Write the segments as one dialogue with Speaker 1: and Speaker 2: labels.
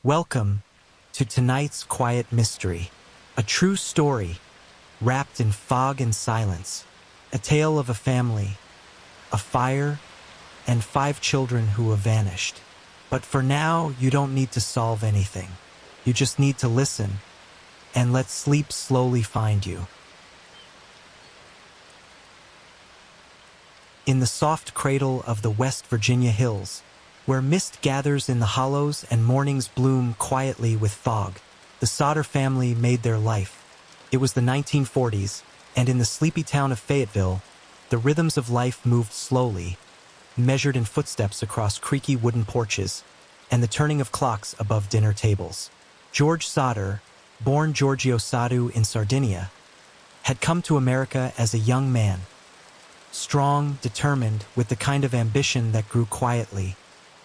Speaker 1: Welcome to tonight's quiet mystery, a true story wrapped in fog and silence, a tale of a family, a fire, and 5 children who have vanished. But for now, you don't need to solve anything. You just need to listen and let sleep slowly find you. In the soft cradle of the West Virginia hills, where mist gathers in the hollows and mornings bloom quietly with fog, the Sodder family made their life. It was the 1940s, and in the sleepy town of Fayetteville, the rhythms of life moved slowly, measured in footsteps across creaky wooden porches and the turning of clocks above dinner tables. George Sodder, born Giorgio Soddu in Sardinia, had come to America as a young man, strong, determined, with the kind of ambition that grew quietly,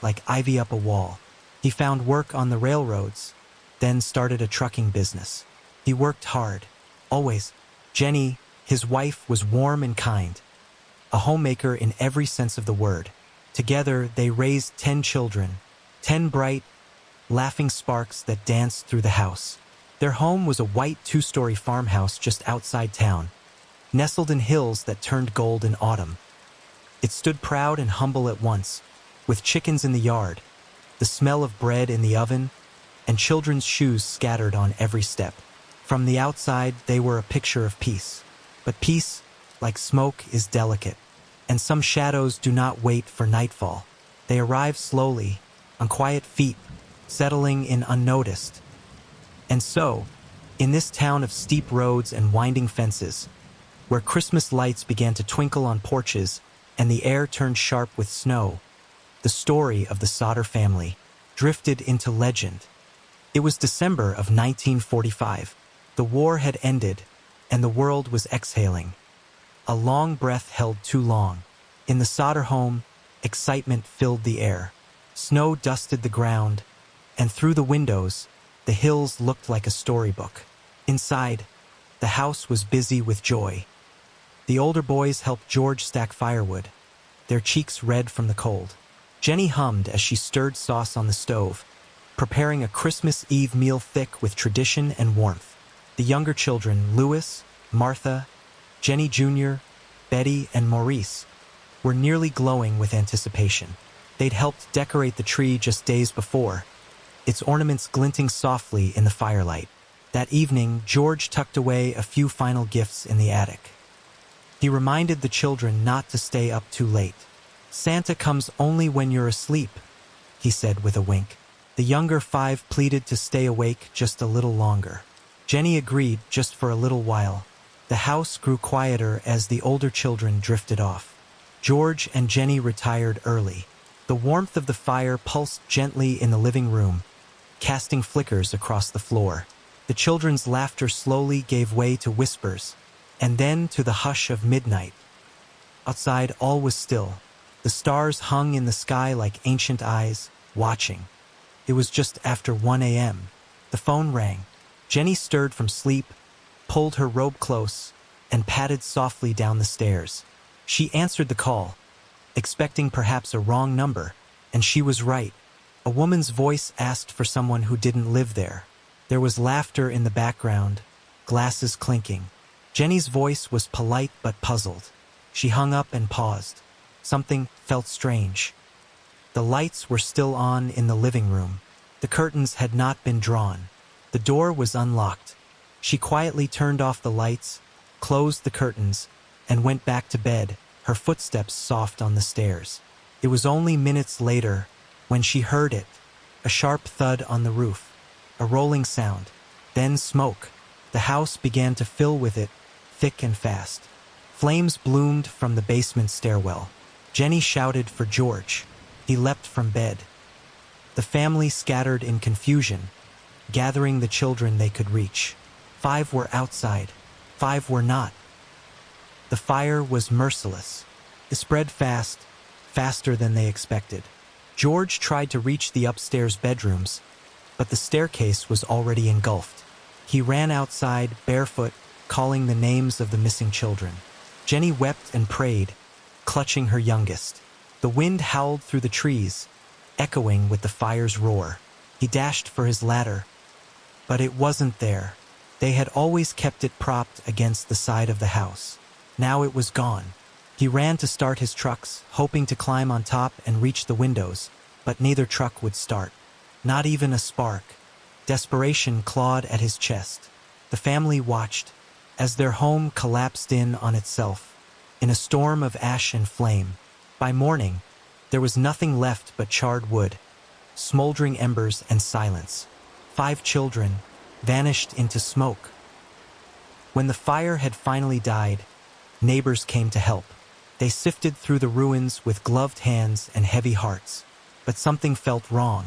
Speaker 1: like ivy up a wall. He found work on the railroads, then started a trucking business. He worked hard, always. Jenny, his wife, was warm and kind, a homemaker in every sense of the word. Together, they raised 10 children, 10 bright, laughing sparks that danced through the house. Their home was a white 2-story farmhouse just outside town, nestled in hills that turned gold in autumn. It stood proud and humble at once, with chickens in the yard, the smell of bread in the oven, and children's shoes scattered on every step. From the outside, they were a picture of peace. But peace, like smoke, is delicate, and some shadows do not wait for nightfall. They arrive slowly, on quiet feet, settling in unnoticed. And so, in this town of steep roads and winding fences, where Christmas lights began to twinkle on porches and the air turned sharp with snow, the story of the Sodder family drifted into legend. It was December of 1945. The war had ended, and the world was exhaling. A long breath held too long. In the Sodder home, excitement filled the air. Snow dusted the ground, and through the windows, the hills looked like a storybook. Inside, the house was busy with joy. The older boys helped George stack firewood, their cheeks red from the cold. Jenny hummed as she stirred sauce on the stove, preparing a Christmas Eve meal thick with tradition and warmth. The younger children, Louis, Martha, Jenny Jr., Betty, and Maurice, were nearly glowing with anticipation. They'd helped decorate the tree just days before, its ornaments glinting softly in the firelight. That evening, George tucked away a few final gifts in the attic. He reminded the children not to stay up too late. "Santa comes only when you're asleep," he said with a wink. The younger 5 pleaded to stay awake just a little longer. Jenny agreed just for a little while. The house grew quieter as the older children drifted off. George and Jenny retired early. The warmth of the fire pulsed gently in the living room, casting flickers across the floor. The children's laughter slowly gave way to whispers, and then to the hush of midnight. Outside, all was still. The stars hung in the sky like ancient eyes, watching. It was just after 1 a.m. The phone rang. Jenny stirred from sleep, pulled her robe close, and padded softly down the stairs. She answered the call, expecting perhaps a wrong number, and she was right. A woman's voice asked for someone who didn't live there. There was laughter in the background, glasses clinking. Jenny's voice was polite but puzzled. She hung up and paused. Something felt strange. The lights were still on in the living room. The curtains had not been drawn. The door was unlocked. She quietly turned off the lights, closed the curtains, and went back to bed, her footsteps soft on the stairs. It was only minutes later when she heard it, a sharp thud on the roof, a rolling sound, then smoke. The house began to fill with it, thick and fast. Flames bloomed from the basement stairwell. Jenny shouted for George. He leapt from bed. The family scattered in confusion, gathering the children they could reach. 5 were outside, 5 were not. The fire was merciless. It spread fast, faster than they expected. George tried to reach the upstairs bedrooms, but the staircase was already engulfed. He ran outside, barefoot, calling the names of the missing children. Jenny wept and prayed, clutching her youngest. The wind howled through the trees, echoing with the fire's roar. He dashed for his ladder, but it wasn't there. They had always kept it propped against the side of the house. Now it was gone. He ran to start his trucks, hoping to climb on top and reach the windows, but neither truck would start. Not even a spark. Desperation clawed at his chest. The family watched as their home collapsed in on itself, in a storm of ash and flame. By morning, there was nothing left but charred wood, smoldering embers and silence. 5 children vanished into smoke. When the fire had finally died, neighbors came to help. They sifted through the ruins with gloved hands and heavy hearts. But something felt wrong.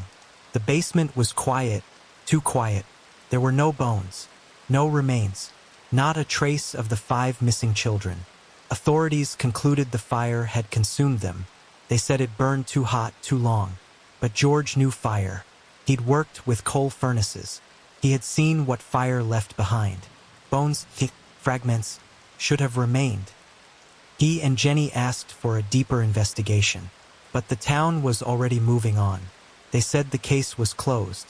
Speaker 1: The basement was quiet, too quiet. There were no bones, no remains, not a trace of the 5 missing children. Authorities concluded the fire had consumed them. They said it burned too hot, too long. But George knew fire. He'd worked with coal furnaces. He had seen what fire left behind. Bones, fragments, should have remained. He and Jenny asked for a deeper investigation. But the town was already moving on. They said the case was closed.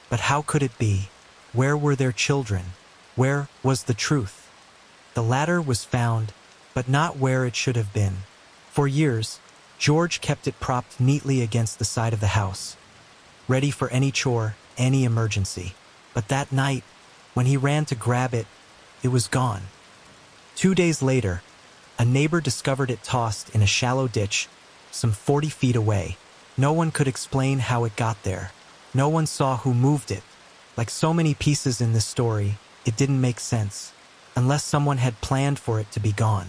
Speaker 1: But how could it be? Where were their children? Where was the truth? The ladder was found, but not where it should have been. For years, George kept it propped neatly against the side of the house, ready for any chore, any emergency. But that night, when he ran to grab it, it was gone. 2 days later, a neighbor discovered it tossed in a shallow ditch some 40 feet away. No one could explain how it got there. No one saw who moved it. Like so many pieces in this story, it didn't make sense, unless someone had planned for it to be gone.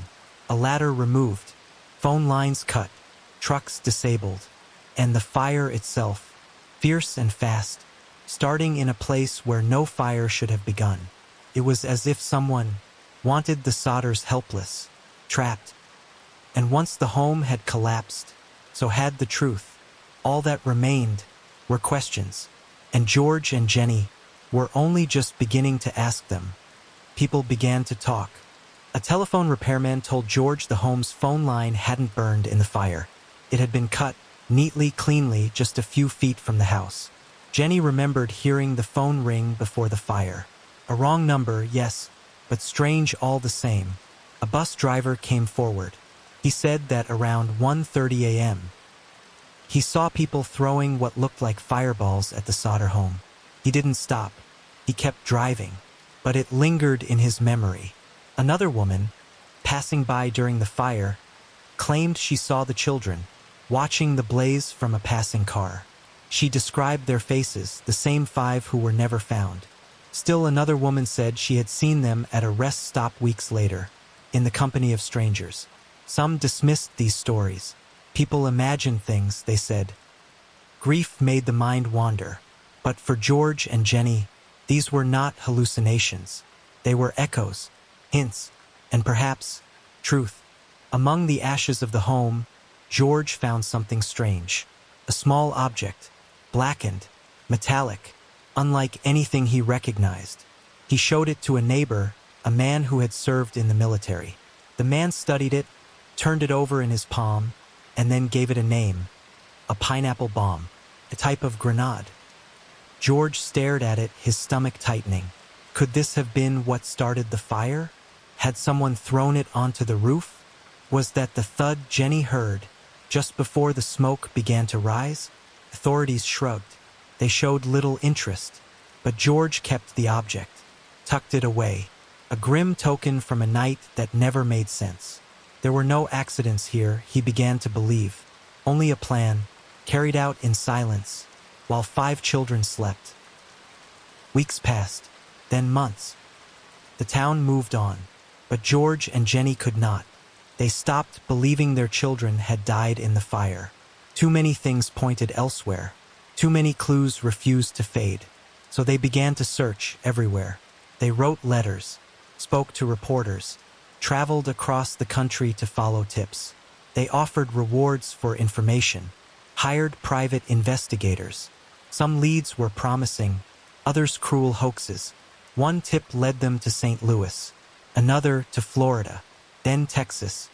Speaker 1: A ladder removed, phone lines cut, trucks disabled, and the fire itself, fierce and fast, starting in a place where no fire should have begun. It was as if someone wanted the Sodders helpless, trapped. And once the home had collapsed, so had the truth. All that remained were questions, and George and Jenny were only just beginning to ask them. People began to talk. A telephone repairman told George the home's phone line hadn't burned in the fire. It had been cut, neatly, cleanly, just a few feet from the house. Jenny remembered hearing the phone ring before the fire. A wrong number, yes, but strange all the same. A bus driver came forward. He said that around 1:30 a.m., he saw people throwing what looked like fireballs at the Sodder home. He didn't stop. He kept driving, but it lingered in his memory. Another woman, passing by during the fire, claimed she saw the children, watching the blaze from a passing car. She described their faces, the same 5 who were never found. Still another woman said she had seen them at a rest stop weeks later, in the company of strangers. Some dismissed these stories. People imagined things, they said. Grief made the mind wander. But for George and Jenny, these were not hallucinations. They were echoes, hints, and perhaps truth. Among the ashes of the home, George found something strange. A small object, blackened, metallic, unlike anything he recognized. He showed it to a neighbor, a man who had served in the military. The man studied it, turned it over in his palm, and then gave it a name, a pineapple bomb, a type of grenade. George stared at it, his stomach tightening. Could this have been what started the fire? Had someone thrown it onto the roof? Was that the thud Jenny heard just before the smoke began to rise? Authorities shrugged. They showed little interest, but George kept the object, tucked it away, a grim token from a night that never made sense. There were no accidents here, he began to believe. Only a plan, carried out in silence, while 5 children slept. Weeks passed, then months. The town moved on, but George and Jenny could not. They stopped believing their children had died in the fire. Too many things pointed elsewhere. Too many clues refused to fade. So they began to search everywhere. They wrote letters, spoke to reporters, traveled across the country to follow tips. They offered rewards for information, hired private investigators. Some leads were promising, others cruel hoaxes. One tip led them to St. Louis, another to Florida, then Texas.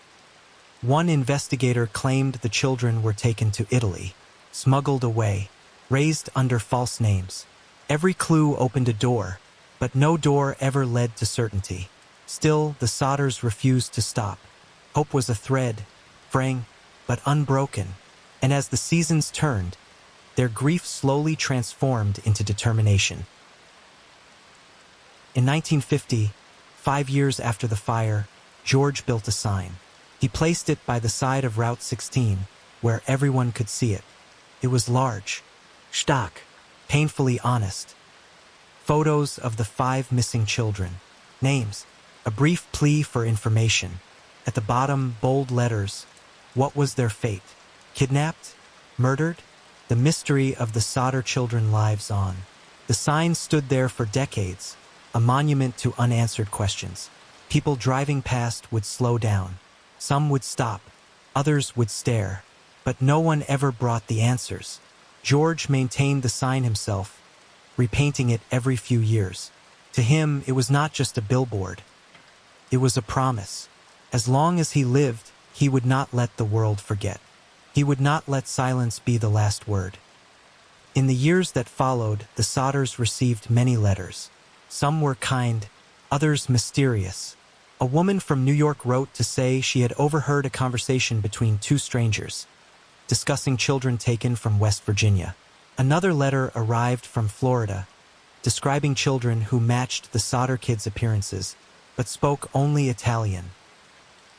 Speaker 1: One investigator claimed the children were taken to Italy, smuggled away, raised under false names. Every clue opened a door, but no door ever led to certainty. Still, the Sodders refused to stop. Hope was a thread, fraying, but unbroken, and as the seasons turned, their grief slowly transformed into determination. In 1950, 5 years after the fire, George built a sign. He placed it by the side of Route 16, where everyone could see it. It was large, stark, painfully honest. Photos of the 5 missing children, names, a brief plea for information. At the bottom, bold letters. What was their fate? Kidnapped? Murdered? The mystery of the Sodder children lives on. The sign stood there for decades, a monument to unanswered questions. People driving past would slow down. Some would stop, others would stare, but no one ever brought the answers. George maintained the sign himself, repainting it every few years. To him, it was not just a billboard. It was a promise. As long as he lived, he would not let the world forget. He would not let silence be the last word. In the years that followed, the Sodders received many letters. Some were kind, others mysterious. A woman from New York wrote to say she had overheard a conversation between 2 strangers, discussing children taken from West Virginia. Another letter arrived from Florida, describing children who matched the Sodder kids' appearances, but spoke only Italian.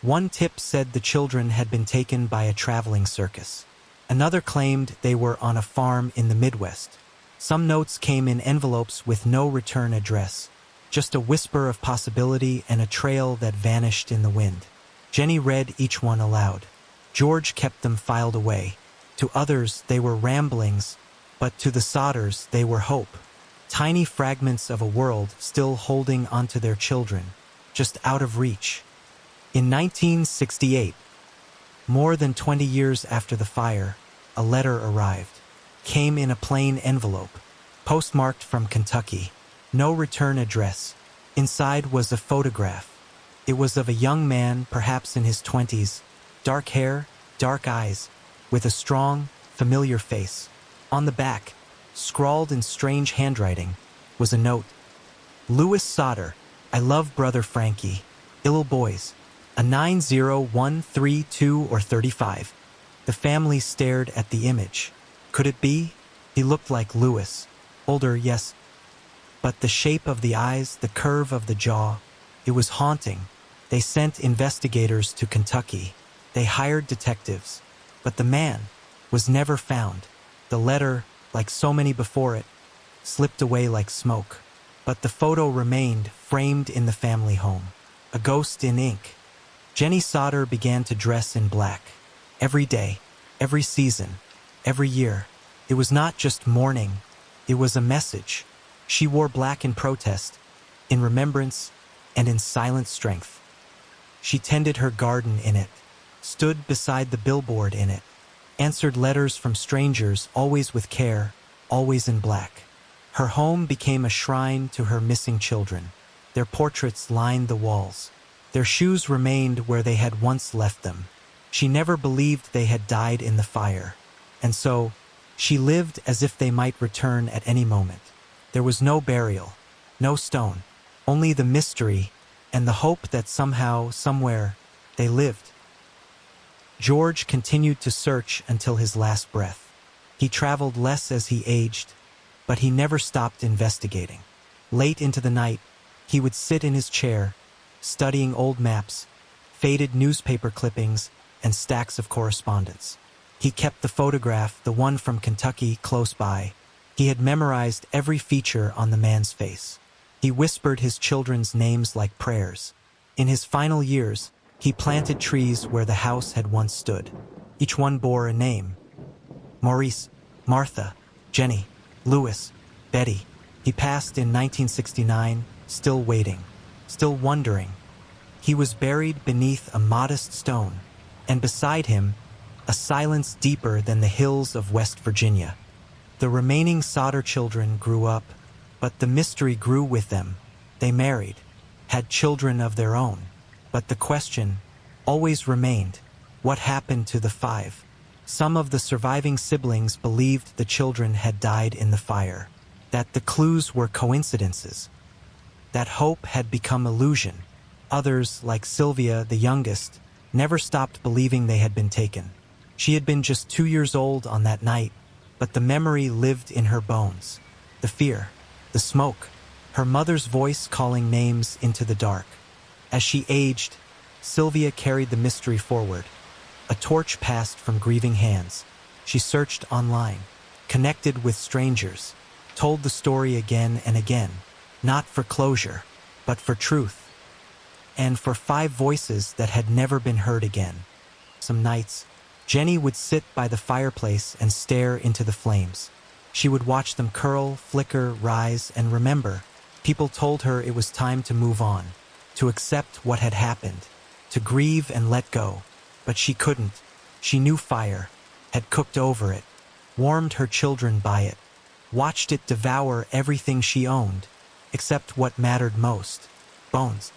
Speaker 1: One tip said the children had been taken by a traveling circus. Another claimed they were on a farm in the Midwest. Some notes came in envelopes with no return address, just a whisper of possibility and a trail that vanished in the wind. Jenny read each one aloud. George kept them filed away. To others, they were ramblings, but to the Sodders, they were hope. Tiny fragments of a world still holding onto their children, just out of reach. In 1968, more than 20 years after the fire, a letter arrived. Came in a plain envelope, postmarked from Kentucky. No return address. Inside was a photograph. It was of a young man, perhaps in his 20s, dark hair, dark eyes, with a strong, familiar face. On the back, scrawled in strange handwriting, was a note. Louis Sodder, I love brother Frankie. Ill boys. A 90132 or 35. The family stared at the image. Could it be? He looked like Louis. Older, yes. But the shape of the eyes, the curve of the jaw, it was haunting. They sent investigators to Kentucky. They hired detectives. But the man was never found. The letter, like so many before it, slipped away like smoke. But the photo remained framed in the family home. A ghost in ink. Jenny Sodder began to dress in black. Every day, every season, every year. It was not just mourning, it was a message. She wore black in protest, in remembrance, and in silent strength. She tended her garden in it, stood beside the billboard in it, answered letters from strangers, always with care, always in black. Her home became a shrine to her missing children. Their portraits lined the walls. Their shoes remained where they had once left them. She never believed they had died in the fire. And so, she lived as if they might return at any moment. There was no burial, no stone, only the mystery and the hope that somehow, somewhere, they lived. George continued to search until his last breath. He traveled less as he aged, but he never stopped investigating. Late into the night, he would sit in his chair, studying old maps, faded newspaper clippings, and stacks of correspondence. He kept the photograph, the one from Kentucky, close by. He had memorized every feature on the man's face. He whispered his children's names like prayers. In his final years, he planted trees where the house had once stood. Each one bore a name. Maurice, Martha, Jenny, Louis, Betty. He passed in 1969, still waiting, still wondering. He was buried beneath a modest stone, and beside him, a silence deeper than the hills of West Virginia. The remaining Sodder children grew up, but the mystery grew with them. They married, had children of their own. But the question always remained, what happened to the 5? Some of the surviving siblings believed the children had died in the fire, that the clues were coincidences, that hope had become illusion. Others, like Sylvia, the youngest, never stopped believing they had been taken. She had been just 2 years old on that night, but the memory lived in her bones. The fear, the smoke, her mother's voice calling names into the dark. As she aged, Sylvia carried the mystery forward. A torch passed from grieving hands. She searched online, connected with strangers, told the story again and again, not for closure, but for truth, and for 5 voices that had never been heard again. Some nights, Jenny would sit by the fireplace and stare into the flames. She would watch them curl, flicker, rise, and remember. People told her it was time to move on, to accept what had happened, to grieve and let go. But she couldn't. She knew fire, had cooked over it, warmed her children by it, watched it devour everything she owned, except what mattered most: bones.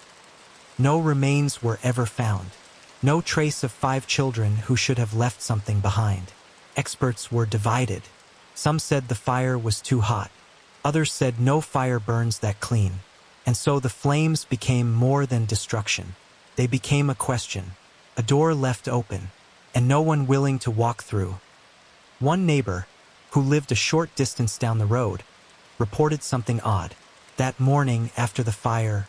Speaker 1: No remains were ever found. No trace of 5 children who should have left something behind. Experts were divided. Some said the fire was too hot. Others said no fire burns that clean. And so the flames became more than destruction. They became a question, a door left open, and no one willing to walk through. One neighbor, who lived a short distance down the road, reported something odd. That morning after the fire,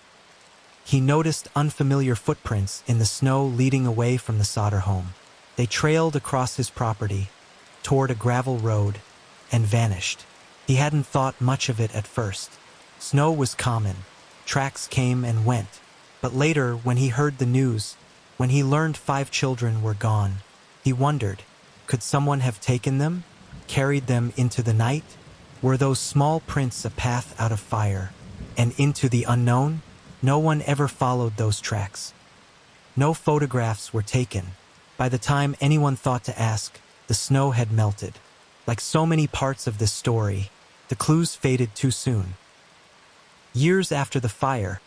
Speaker 1: he noticed unfamiliar footprints in the snow leading away from the Sodder home. They trailed across his property, toward a gravel road, and vanished. He hadn't thought much of it at first. Snow was common. Tracks came and went. But later, when he heard the news, when he learned 5 children were gone, he wondered, could someone have taken them, carried them into the night? Were those small prints a path out of fire and into the unknown? No one ever followed those tracks. No photographs were taken. By the time anyone thought to ask, the snow had melted. Like so many parts of this story, the clues faded too soon. Years after the fire,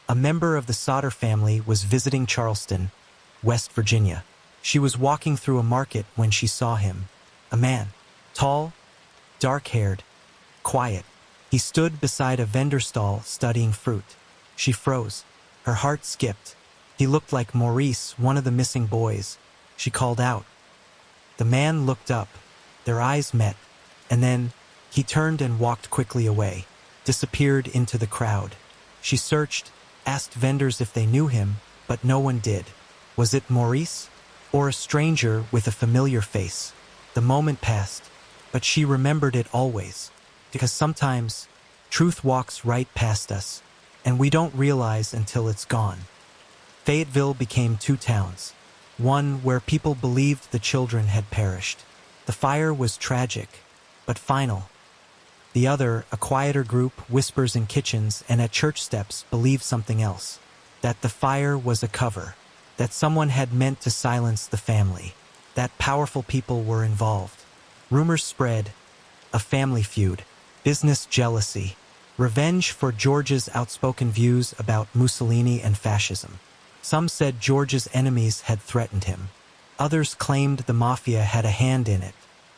Speaker 1: a member of the Sodder family was visiting Charleston, West Virginia. She was walking through a market when she saw him. A man, tall, dark-haired, quiet. He stood beside a vendor stall studying fruit. She froze. Her heart skipped. He looked like Maurice, one of the missing boys. She called out. The man looked up. Their eyes met, and then he turned and walked quickly away, disappeared into the crowd. She searched, asked vendors if they knew him, but no one did. Was it Maurice? Or a stranger with a familiar face? The moment passed, but she remembered it always, because sometimes truth walks right past us, and we don't realize until it's gone. Fayetteville became 2 towns, one where people believed the children had perished. The fire was tragic, but final. The other, a quieter group, whispers in kitchens and at church steps, believed something else. That the fire was a cover, that someone had meant to silence the family, that powerful people were involved. Rumors spread, a family feud, business jealousy, revenge for George's outspoken views about Mussolini and fascism. Some said George's enemies had threatened him. Others claimed the mafia had a hand in it,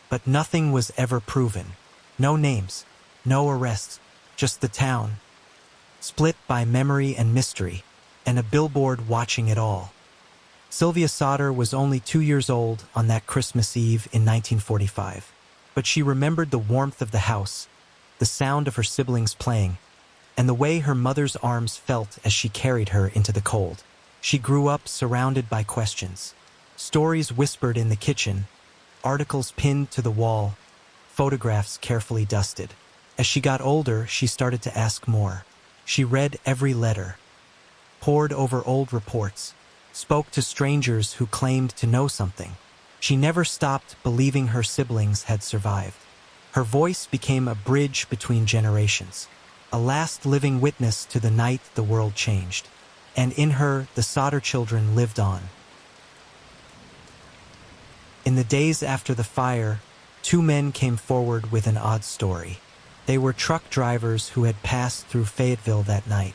Speaker 1: but nothing was ever proven. No names, no arrests, just the town, split by memory and mystery, and a billboard watching it all. Sylvia Sodder was only 2 years old on that Christmas Eve in 1945, but she remembered the warmth of the house, the sound of her siblings playing, and the way her mother's arms felt as she carried her into the cold. She grew up surrounded by questions, stories whispered in the kitchen, articles pinned to the wall, photographs carefully dusted. As she got older, she started to ask more. She read every letter, pored over old reports, spoke to strangers who claimed to know something. She never stopped believing her siblings had survived. Her voice became a bridge between generations, a last living witness to the night the world changed. And in her, the Sodder children lived on. In the days after the fire, 2 men came forward with an odd story. They were truck drivers who had passed through Fayetteville that night,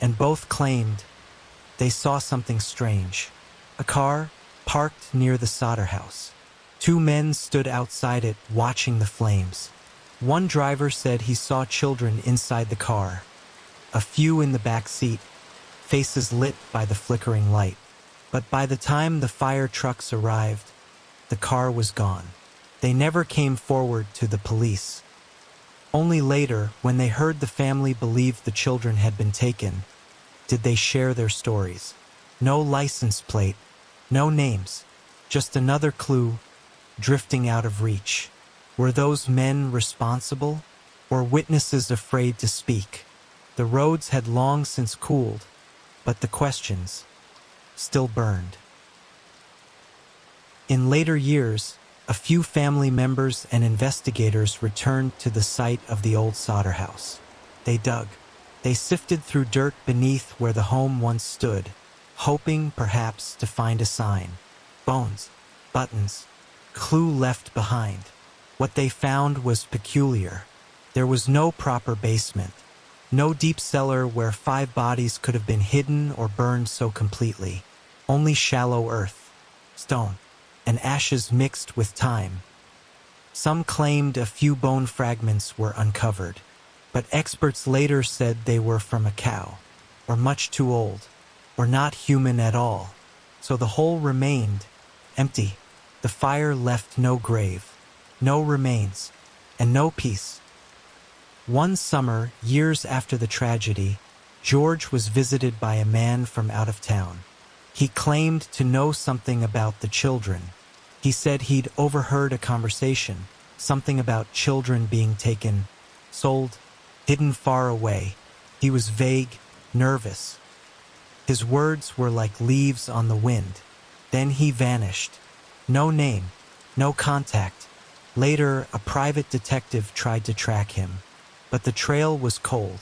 Speaker 1: and both claimed they saw something strange. A car parked near the Sodder house. Two men stood outside it, watching the flames. One driver said he saw children inside the car, a few in the back seat, faces lit by the flickering light. But by the time the fire trucks arrived, the car was gone. They never came forward to the police. Only later, when they heard the family believed the children had been taken, did they share their stories. No license plate, no names, just another clue drifting out of reach. Were those men responsible, or witnesses afraid to speak? The roads had long since cooled, but the questions still burned. In later years, a few family members and investigators returned to the site of the old Sodder house. They dug. They sifted through dirt beneath where the home once stood, hoping perhaps to find a sign. Bones, buttons, clue left behind. What they found was peculiar. There was no proper basement, no deep cellar where 5 bodies could have been hidden or burned so completely. Only shallow earth, stone, and ashes mixed with time. Some claimed a few bone fragments were uncovered, but experts later said they were from a cow, or much too old, or not human at all. So the hole remained empty. The fire left no grave, no remains, and no peace. One summer, years after the tragedy, George was visited by a man from out of town. He claimed to know something about the children. He said he'd overheard a conversation, something about children being taken, sold, hidden far away. He was vague, nervous. His words were like leaves on the wind. Then he vanished. No name, no contact. Later, a private detective tried to track him, but the trail was cold.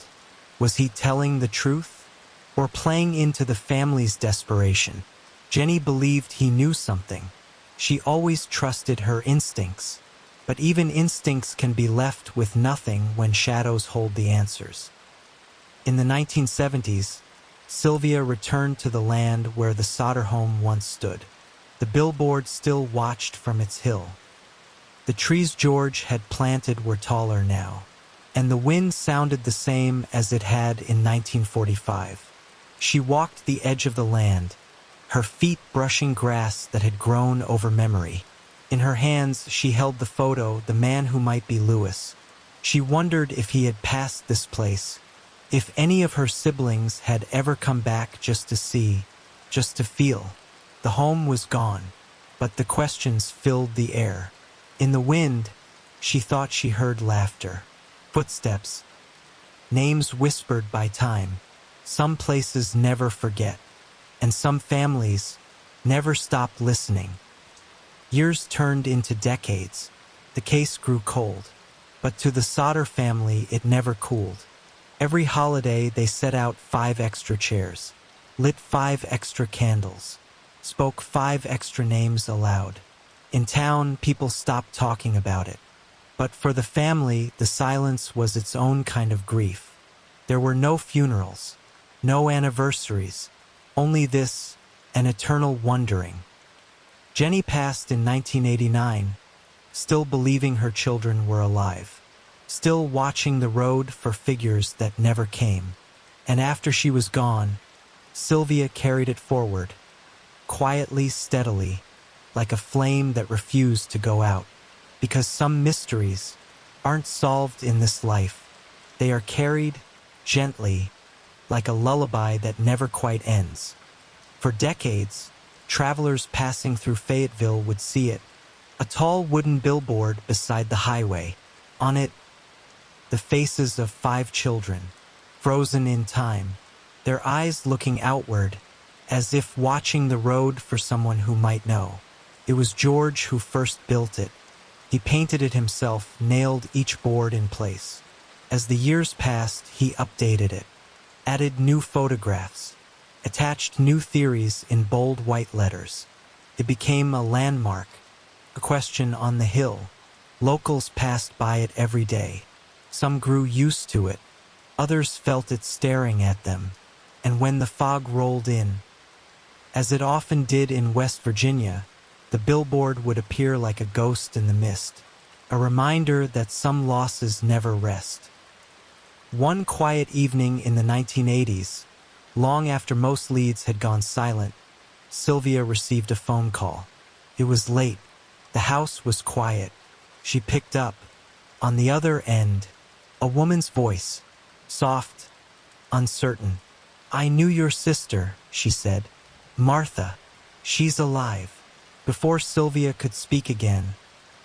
Speaker 1: Was he telling the truth, or playing into the family's desperation? Jenny believed he knew something. She always trusted her instincts, but even instincts can be left with nothing when shadows hold the answers. In the 1970s, Sylvia returned to the land where the Sodder home once stood. The billboard still watched from its hill. The trees George had planted were taller now, and the wind sounded the same as it had in 1945. She walked the edge of the land, her feet brushing grass that had grown over memory. In her hands, she held the photo, the man who might be Lewis. She wondered if he had passed this place, if any of her siblings had ever come back just to see, just to feel. The home was gone, but the questions filled the air. In the wind, she thought she heard laughter, footsteps, names whispered by time. Some places never forget, and some families never stopped listening. Years turned into decades. The case grew cold, but to the Sodder family it never cooled. Every holiday they set out 5 extra chairs, lit 5 extra candles, spoke 5 extra names aloud. In town, people stopped talking about it. But for the family, the silence was its own kind of grief. There were no funerals, no anniversaries, only this, an eternal wondering. Jenny passed in 1989, still believing her children were alive, still watching the road for figures that never came. And after she was gone, Sylvia carried it forward, quietly, steadily, like a flame that refused to go out. Because some mysteries aren't solved in this life. They are carried gently, like a lullaby that never quite ends. For decades, travelers passing through Fayetteville would see it, a tall wooden billboard beside the highway. On it, the faces of 5 children, frozen in time, their eyes looking outward, as if watching the road for someone who might know. It was George who first built it. He painted it himself, nailed each board in place. As the years passed, he updated it, added new photographs, attached new theories in bold white letters. It became a landmark, a question on the hill. Locals passed by it every day. Some grew used to it. Others felt it staring at them. And when the fog rolled in, as it often did in West Virginia, The billboard would appear like a ghost in the mist, a reminder that some losses never rest. One quiet evening in the 1980s, long after most leads had gone silent, Sylvia received a phone call. It was late. The house was quiet. She picked up. On the other end, a woman's voice, soft, uncertain. "I knew your sister," she said. "Martha. She's alive." Before Sylvia could speak again,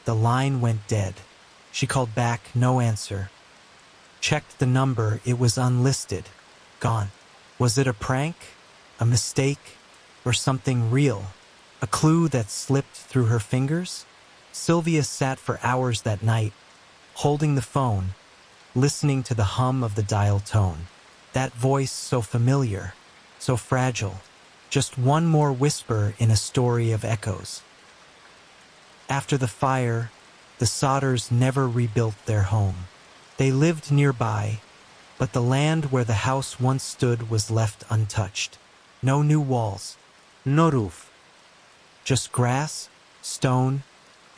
Speaker 1: the line went dead. She called back, no answer. Checked the number, it was unlisted. Gone. Was it a prank? A mistake? Or something real? A clue that slipped through her fingers? Sylvia sat for hours that night, holding the phone, listening to the hum of the dial tone. That voice so familiar, so fragile. Just one more whisper in a story of echoes. After the fire, the Sodders never rebuilt their home. They lived nearby, but the land where the house once stood was left untouched. No new walls, no roof. Just grass, stone,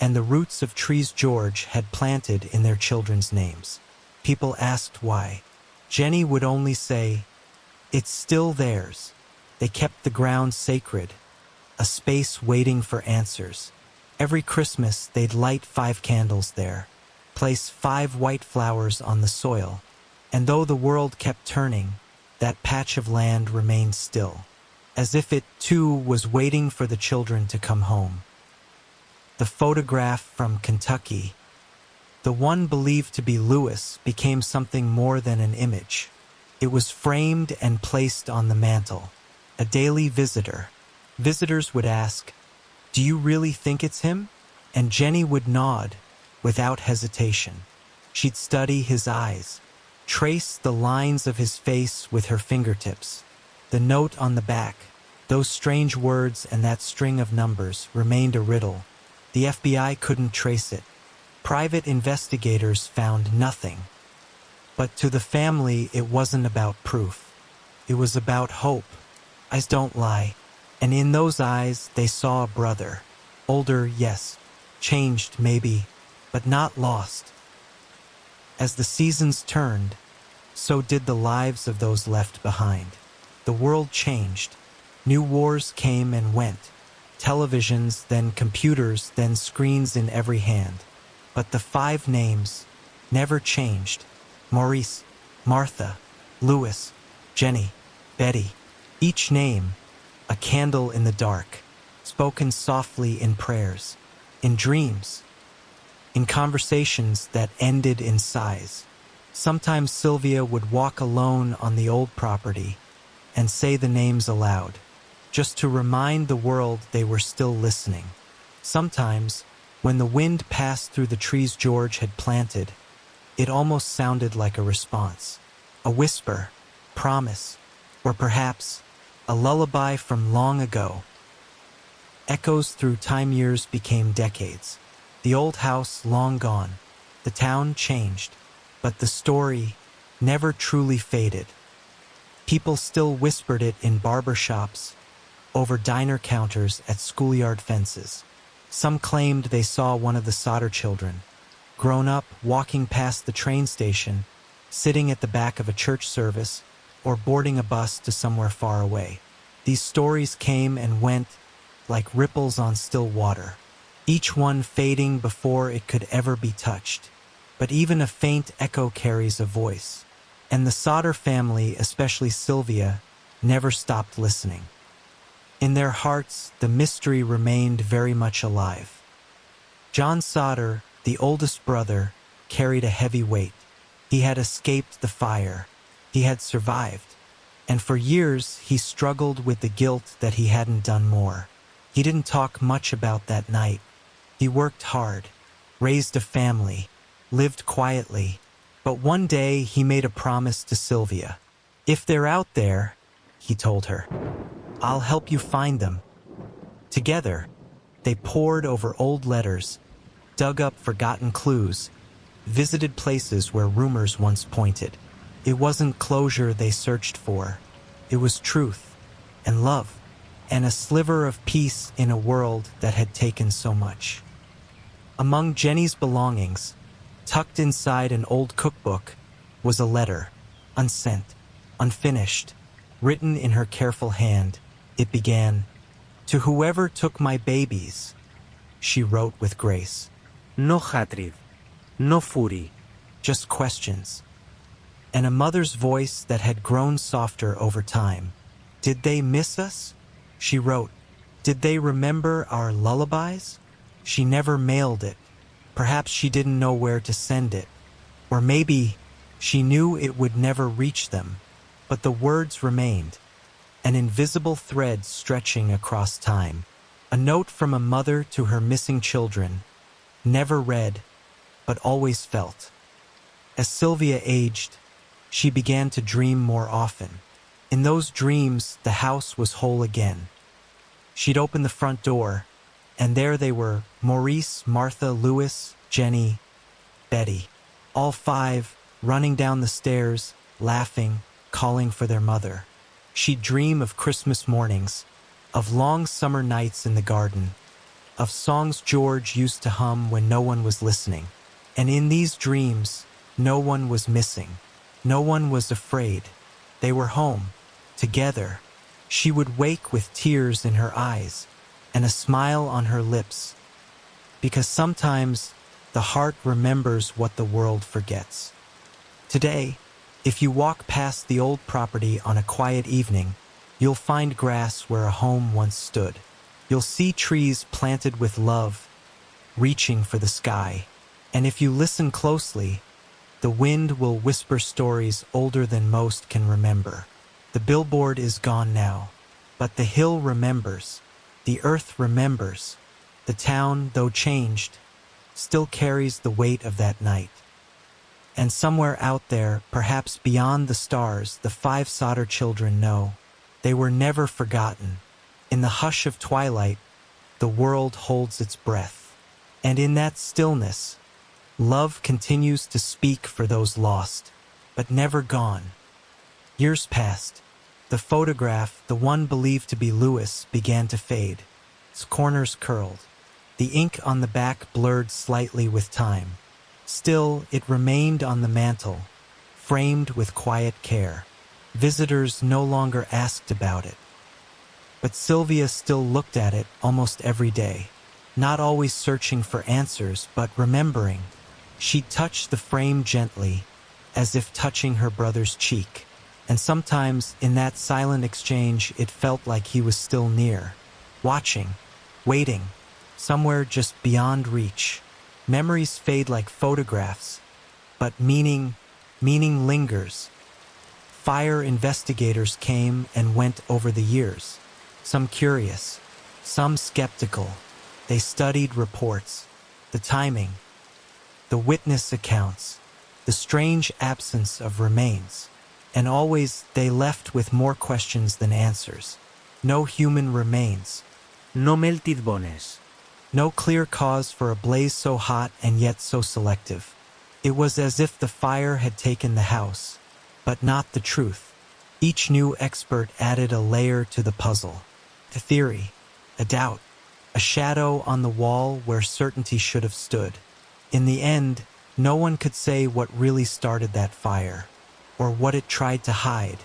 Speaker 1: and the roots of trees George had planted in their children's names. People asked why. Jenny would only say, "It's still theirs." They kept the ground sacred, a space waiting for answers. Every Christmas, they'd light 5 candles there, place 5 white flowers on the soil, and though the world kept turning, that patch of land remained still, as if it, too, was waiting for the children to come home. The photograph from Kentucky, the one believed to be Lewis, became something more than an image. It was framed and placed on the mantel. A daily visitor. Visitors would ask, "Do you really think it's him?" And Jenny would nod, without hesitation. She'd study his eyes, trace the lines of his face with her fingertips. The note on the back, those strange words and that string of numbers, remained a riddle. The FBI couldn't trace it. Private investigators found nothing. But to the family, it wasn't about proof. It was about hope. Eyes don't lie. And in those eyes, they saw a brother. Older, yes. Changed, maybe, but not lost. As the seasons turned, so did the lives of those left behind. The world changed. New wars came and went. Televisions, then computers, then screens in every hand. But the 5 names never changed. Maurice, Martha, Louis, Jenny, Betty. Each name, a candle in the dark, spoken softly in prayers, in dreams, in conversations that ended in sighs. Sometimes Sylvia would walk alone on the old property and say the names aloud, just to remind the world they were still listening. Sometimes, when the wind passed through the trees George had planted, it almost sounded like a response, a whisper, promise, or perhaps a lullaby from long ago. Echoes through time years became decades. The old house long gone. The town changed. But the story never truly faded. People still whispered it in barber shops, over diner counters, at schoolyard fences. Some claimed they saw one of the Sodder children, grown up, walking past the train station, sitting at the back of a church service, or boarding a bus to somewhere far away. These stories came and went like ripples on still water, each one fading before it could ever be touched. But even a faint echo carries a voice, and the Sodder family, especially Sylvia, never stopped listening. In their hearts, the mystery remained very much alive. John Sodder, the oldest brother, carried a heavy weight. He had escaped the fire. He had survived, and for years he struggled with the guilt that he hadn't done more. He didn't talk much about that night. He worked hard, raised a family, lived quietly, but one day he made a promise to Sylvia. "If they're out there," he told her, "I'll help you find them." Together, they pored over old letters, dug up forgotten clues, visited places where rumors once pointed. It wasn't closure they searched for. It was truth and love and a sliver of peace in a world that had taken so much. Among Jenny's belongings, tucked inside an old cookbook, was a letter, unsent, unfinished, written in her careful hand. It began, "To whoever took my babies," she wrote with grace.
Speaker 2: No hatred, no fury.
Speaker 1: Just questions. And a mother's voice that had grown softer over time. "Did they miss us?" she wrote. "Did they remember our lullabies?" She never mailed it. Perhaps she didn't know where to send it. Or maybe she knew it would never reach them. But the words remained, an invisible thread stretching across time. A note from a mother to her missing children, never read, but always felt. As Sylvia aged, she began to dream more often. In those dreams, the house was whole again. She'd open the front door, and there they were, Maurice, Martha, Louis, Jenny, Betty, all five running down the stairs, laughing, calling for their mother. She'd dream of Christmas mornings, of long summer nights in the garden, of songs George used to hum when no one was listening. And in these dreams, no one was missing. No one was afraid. They were home, together. She would wake with tears in her eyes and a smile on her lips, because sometimes the heart remembers what the world forgets. Today, if you walk past the old property on a quiet evening, you'll find grass where a home once stood. You'll see trees planted with love, reaching for the sky. And if you listen closely, the wind will whisper stories older than most can remember. The billboard is gone now, but the hill remembers. The earth remembers. The town, though changed, still carries the weight of that night. And somewhere out there, perhaps beyond the stars, the 5 Sodder children know they were never forgotten. In the hush of twilight, the world holds its breath. And in that stillness, love continues to speak for those lost, but never gone. Years passed. The photograph, the one believed to be Louis, began to fade. Its corners curled. The ink on the back blurred slightly with time. Still, it remained on the mantel, framed with quiet care. Visitors no longer asked about it. But Sylvia still looked at it almost every day, not always searching for answers, but remembering. She'd touch the frame gently, as if touching her brother's cheek. And sometimes, in that silent exchange, it felt like he was still near, watching, waiting, somewhere just beyond reach. Memories fade like photographs, but meaning lingers. Fire investigators came and went over the years, some curious, some skeptical. They studied reports, the timing, the witness accounts, the strange absence of remains. And always they left with more questions than answers. No human remains.
Speaker 2: No melted bones.
Speaker 1: No clear cause for a blaze so hot and yet so selective. It was as if the fire had taken the house, but not the truth. Each new expert added a layer to the puzzle. A theory, a doubt, a shadow on the wall where certainty should have stood. In the end, no one could say what really started that fire, or what it tried to hide.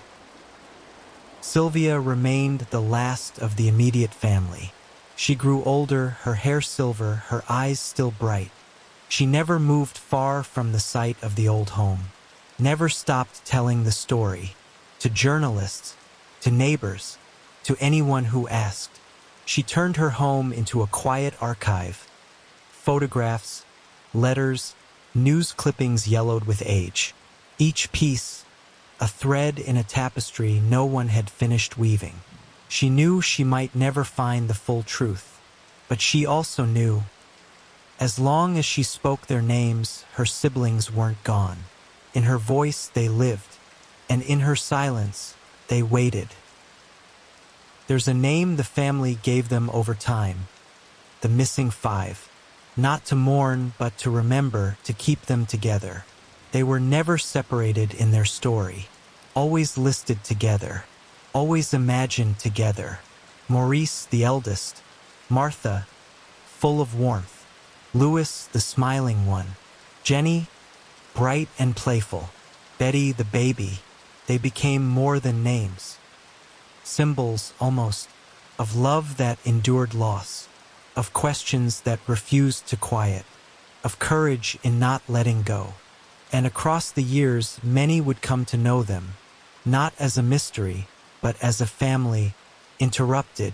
Speaker 1: Sylvia remained the last of the immediate family. She grew older, her hair silver, her eyes still bright. She never moved far from the site of the old home, never stopped telling the story, to journalists, to neighbors, to anyone who asked. She turned her home into a quiet archive. Photographs, letters, news clippings yellowed with age. Each piece, a thread in a tapestry no one had finished weaving. She knew she might never find the full truth, but she also knew, as long as she spoke their names, her siblings weren't gone. In her voice they lived, and in her silence they waited. There's a name the family gave them over time, the missing 5, not to mourn but to remember, to keep them together. They were never separated in their story, always listed together, always imagined together. Maurice, the eldest, Martha, full of warmth, Louis, the smiling one, Jenny, bright and playful, Betty, the baby. They became more than names, symbols almost, of love that endured loss, of questions that refused to quiet, of courage in not letting go. And across the years, many would come to know them, not as a mystery, but as a family, interrupted.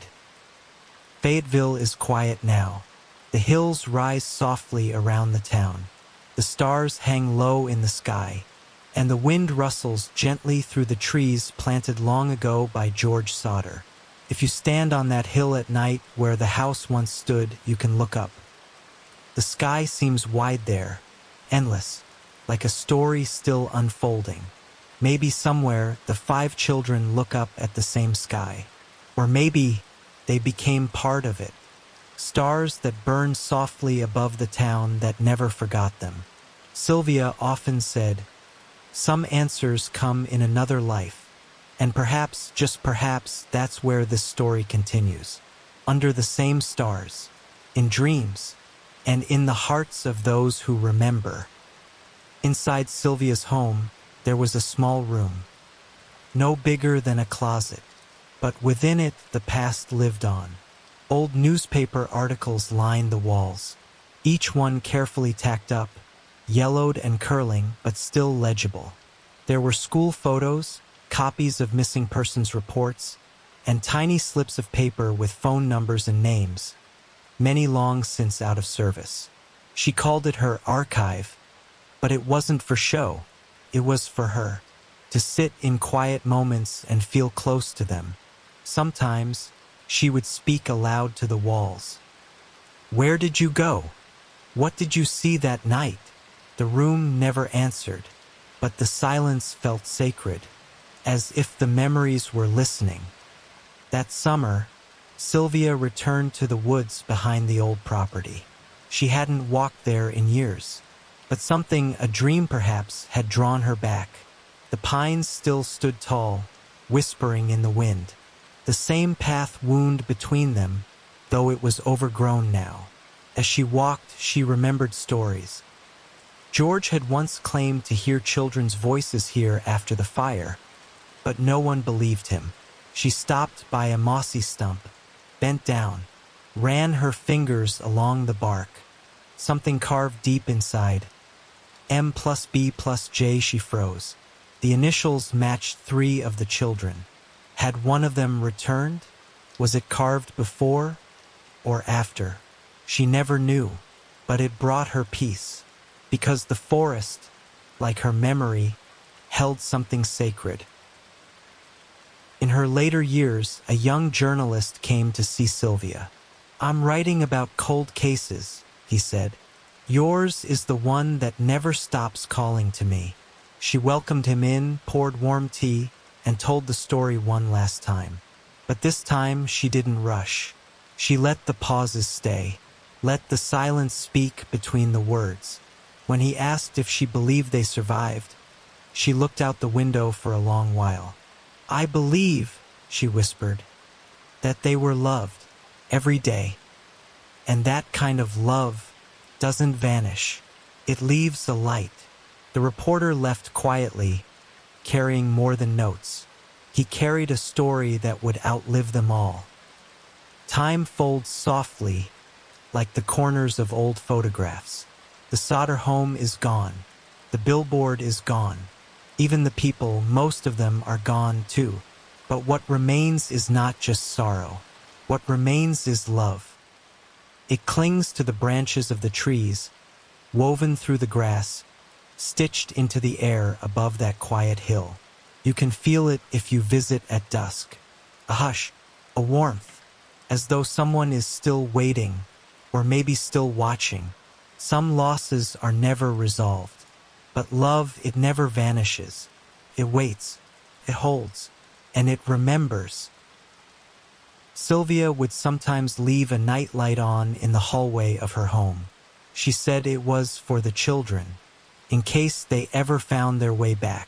Speaker 1: Fayetteville is quiet now. The hills rise softly around the town. The stars hang low in the sky, and the wind rustles gently through the trees planted long ago by George Sodder. If you stand on that hill at night where the house once stood, you can look up. The sky seems wide there, endless, like a story still unfolding. Maybe somewhere the 5 children look up at the same sky. Or maybe they became part of it. Stars that burned softly above the town that never forgot them. Sylvia often said, "Some answers come in another life." And perhaps, just perhaps, that's where this story continues. Under the same stars, in dreams, and in the hearts of those who remember. Inside Sylvia's home, there was a small room, no bigger than a closet, but within it the past lived on. Old newspaper articles lined the walls, each one carefully tacked up, yellowed and curling, but still legible. There were school photos, copies of missing persons reports, and tiny slips of paper with phone numbers and names, many long since out of service. She called it her archive, but it wasn't for show. It was for her, to sit in quiet moments and feel close to them. Sometimes she would speak aloud to the walls. "Where did you go? What did you see that night?" The room never answered, but the silence felt sacred, as if the memories were listening. That summer, Sylvia returned to the woods behind the old property. She hadn't walked there in years, but something, a dream perhaps, had drawn her back. The pines still stood tall, whispering in the wind. The same path wound between them, though it was overgrown now. As she walked, she remembered stories. George had once claimed to hear children's voices here after the fire, but no one believed him. She stopped by a mossy stump, bent down, ran her fingers along the bark. Something carved deep inside. M+B+J, she froze. The initials matched 3 of the children. Had one of them returned? Was it carved before or after? She never knew, but it brought her peace, because the forest, like her memory, held something sacred. In her later years, a young journalist came to see Sylvia. "I'm writing about cold cases," he said. "Yours is the one that never stops calling to me." She welcomed him in, poured warm tea, and told the story one last time. But this time she didn't rush. She let the pauses stay, let the silence speak between the words. When he asked if she believed they survived, she looked out the window for a long while. "I believe," she whispered, "that they were loved every day. And that kind of love doesn't vanish. It leaves a light." The reporter left quietly, carrying more than notes. He carried a story that would outlive them all. Time folds softly, like the corners of old photographs. The Sodder home is gone. The billboard is gone. Even the people, most of them, are gone too. But what remains is not just sorrow. What remains is love. It clings to the branches of the trees, woven through the grass, stitched into the air above that quiet hill. You can feel it if you visit at dusk. A hush, a warmth, as though someone is still waiting, or maybe still watching. Some losses are never resolved, but love, it never vanishes. It waits, it holds, and it remembers. Sylvia would sometimes leave a night light on in the hallway of her home. She said it was for the children, in case they ever found their way back.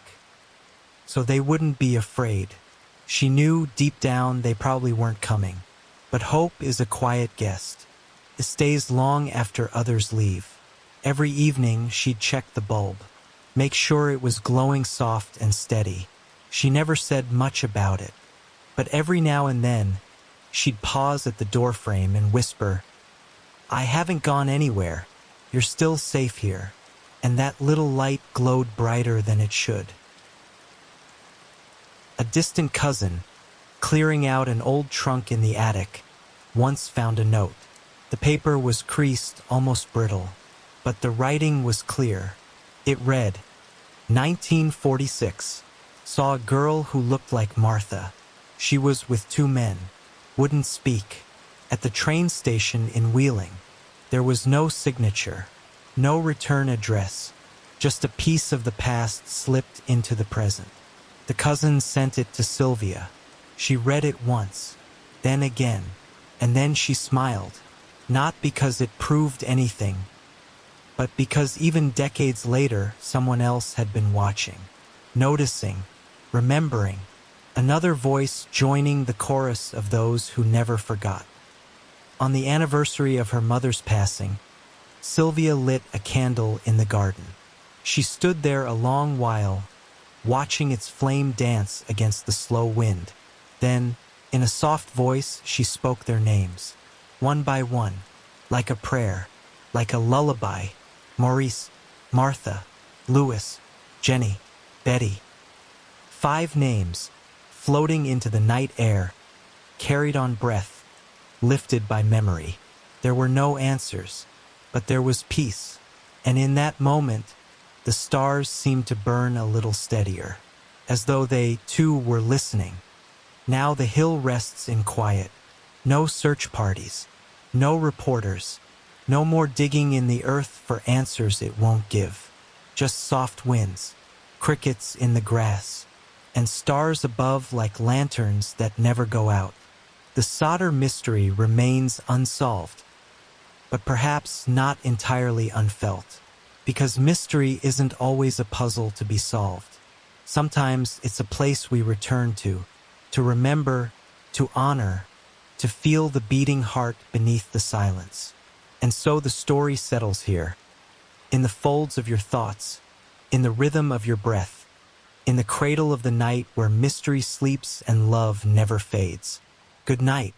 Speaker 1: So they wouldn't be afraid. She knew deep down they probably weren't coming. But hope is a quiet guest. It stays long after others leave. Every evening she'd check the bulb, make sure it was glowing soft and steady. She never said much about it, but every now and then she'd pause at the doorframe and whisper, "I haven't gone anywhere. You're still safe here." And that little light glowed brighter than it should. A distant cousin, clearing out an old trunk in the attic, once found a note. The paper was creased, almost brittle, but the writing was clear. It read, 1946. Saw a girl who looked like Martha. She was with two men. Wouldn't speak. At the train station in Wheeling. There was no signature, no return address, just a piece of the past slipped into the present. The cousin sent it to Sylvia. She read it once, then again, and then she smiled, not because it proved anything, but because even decades later someone else had been watching, noticing, remembering, another voice joining the chorus of those who never forgot. On the anniversary of her mother's passing, Sylvia lit a candle in the garden. She stood there a long while, watching its flame dance against the slow wind. Then, in a soft voice, she spoke their names, one by one, like a prayer, like a lullaby. Maurice, Martha, Louis, Jenny, Betty. 5 names, floating into the night air, carried on breath, lifted by memory. There were no answers, but there was peace, and in that moment, the stars seemed to burn a little steadier, as though they, too, were listening. Now the hill rests in quiet. No search parties, no reporters, no more digging in the earth for answers it won't give. Just soft winds, crickets in the grass, and stars above like lanterns that never go out. The Sodder mystery remains unsolved, but perhaps not entirely unfelt, because mystery isn't always a puzzle to be solved. Sometimes it's a place we return to remember, to honor, to feel the beating heart beneath the silence. And so the story settles here, in the folds of your thoughts, in the rhythm of your breath, in the cradle of the night where mystery sleeps and love never fades. Good night.